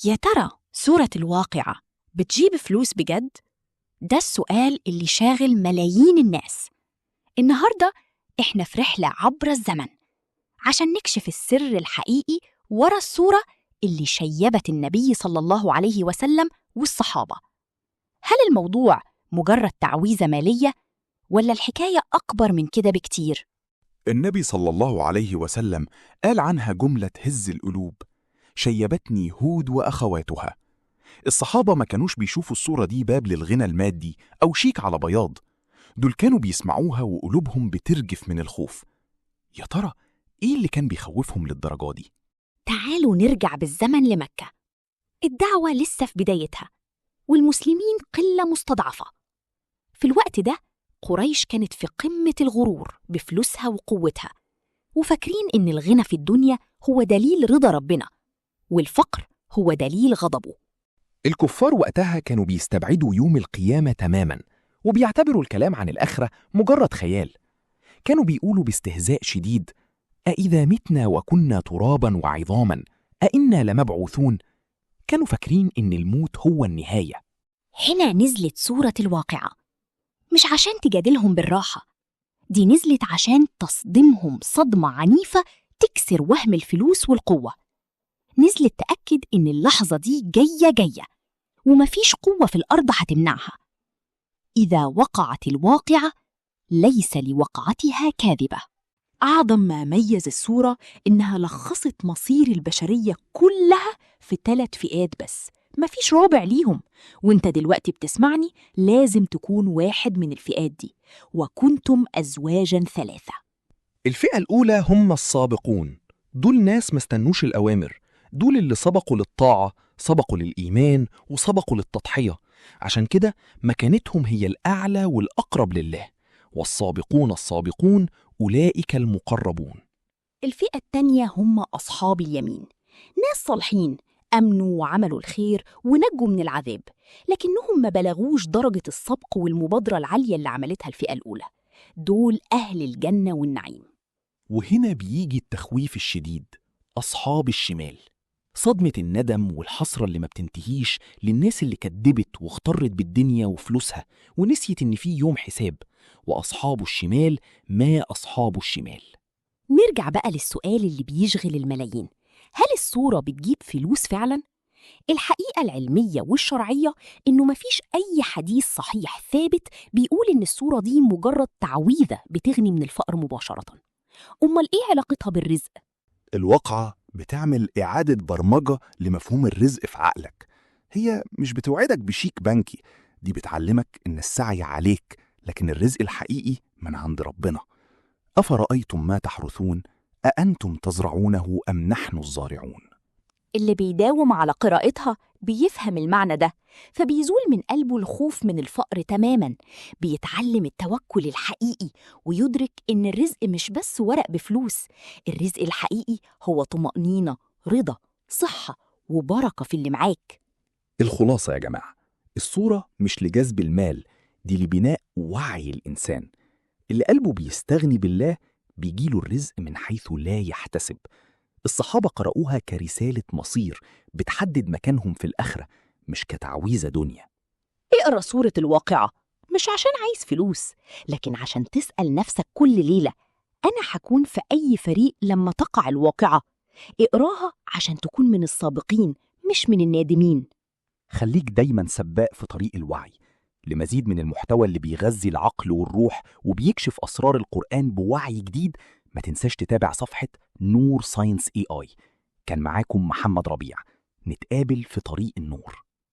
يا ترى سورة الواقعة بتجيب فلوس بجد؟ ده السؤال اللي شاغل ملايين الناس. النهاردة إحنا في رحلة عبر الزمن عشان نكشف السر الحقيقي ورا الصورة اللي شيبت النبي صلى الله عليه وسلم والصحابة. هل الموضوع مجرد تعويذة مالية ولا الحكاية أكبر من كده بكتير؟ النبي صلى الله عليه وسلم قال عنها جملة تهز القلوب: شيبتني هود وأخواتها. الصحابة ما كانوش بيشوفوا الصورة دي باب للغنى المادي أو شيك على بياض، دول كانوا بيسمعوها وقلوبهم بترجف من الخوف. يا ترى إيه اللي كان بيخوفهم للدرجة دي؟ تعالوا نرجع بالزمن لمكة. الدعوة لسه في بدايتها والمسلمين قلة مستضعفة. في الوقت ده قريش كانت في قمة الغرور بفلوسها وقوتها، وفاكرين إن الغنى في الدنيا هو دليل رضا ربنا والفقر هو دليل غضبه. الكفار وقتها كانوا بيستبعدوا يوم القيامة تماماً، وبيعتبروا الكلام عن الآخرة مجرد خيال. كانوا بيقولوا باستهزاء شديد: أإذا متنا وكنا تراباً وعظاماً أإنا لمبعوثون؟ كانوا فاكرين إن الموت هو النهاية. هنا نزلت سورة الواقعة، مش عشان تجادلهم بالراحة، دي نزلت عشان تصدمهم صدمة عنيفة تكسر وهم الفلوس والقوة. نزلت تأكد إن اللحظة دي جاية ومفيش قوة في الأرض هتمنعها. إذا وقعت الواقعة ليس لوقعتها كاذبة. أعظم ما ميز الصورة إنها لخصت مصير البشرية كلها في 3 فئات بس، مفيش رابع ليهم. وانت دلوقتي بتسمعني لازم تكون واحد من الفئات دي. وكنتم أزواجا 3. الفئة الأولى هم السابقون، دول ناس ما استنوش الأوامر، دول اللي سبقوا للطاعة، سبقوا للإيمان، وسبقوا للتضحية. عشان كده مكانتهم هي الأعلى والأقرب لله. والسابقون السابقون أولئك المقربون. الفئة التانية هم أصحاب اليمين، ناس صالحين أمنوا وعملوا الخير ونجوا من العذاب، لكنهم ما بلغوش درجة السبق والمبادرة العالية اللي عملتها الفئة الأولى. دول أهل الجنة والنعيم. وهنا بيجي التخويف الشديد: أصحاب الشمال. صدمة الندم والحسرة اللي ما بتنتهيش للناس اللي كدبت واغترت بالدنيا وفلوسها ونسيت إن في يوم حساب. وأصحاب الشمال ما أصحاب الشمال. نرجع بقى للسؤال اللي بيشغل الملايين: هل الصورة بتجيب فلوس فعلا؟ الحقيقة العلمية والشرعية إنه مفيش أي حديث صحيح ثابت بيقول إن الصورة دي مجرد تعويذة بتغني من الفقر مباشرة. أمال إيه علاقتها بالرزق؟ الواقعة بتعمل إعادة برمجة لمفهوم الرزق في عقلك. هي مش بتوعدك بشيك بنكي، دي بتعلمك إن السعي عليك، لكن الرزق الحقيقي من عند ربنا. أفرأيتم ما تحرثون أأنتم تزرعونه أم نحن الزارعون؟ اللي بيداوم على قراءتها بيفهم المعنى ده، فبيزول من قلبه الخوف من الفقر تماماً. بيتعلم التوكل الحقيقي ويدرك إن الرزق مش بس ورق بفلوس، الرزق الحقيقي هو طمأنينة، رضا، صحة وبركة في اللي معاك. الخلاصة يا جماعة، الصورة مش لجذب المال، دي لبناء وعي الإنسان. اللي قلبه بيستغني بالله بيجيله الرزق من حيث لا يحتسب. الصحابة قرأوها كرسالة مصير بتحدد مكانهم في الآخرة، مش كتعويذة دنيا. اقرأ سورة الواقعة مش عشان عايز فلوس، لكن عشان تسأل نفسك كل ليلة: أنا هكون في أي فريق لما تقع الواقعة؟ اقراها عشان تكون من السابقين مش من النادمين. خليك دايما سباق في طريق الوعي. لمزيد من المحتوى اللي بيغذي العقل والروح وبيكشف أسرار القرآن بوعي جديد، ما تنساش تتابع صفحة نور ساينس AI. كان معاكم محمد ربيع، نتقابل في طريق النور.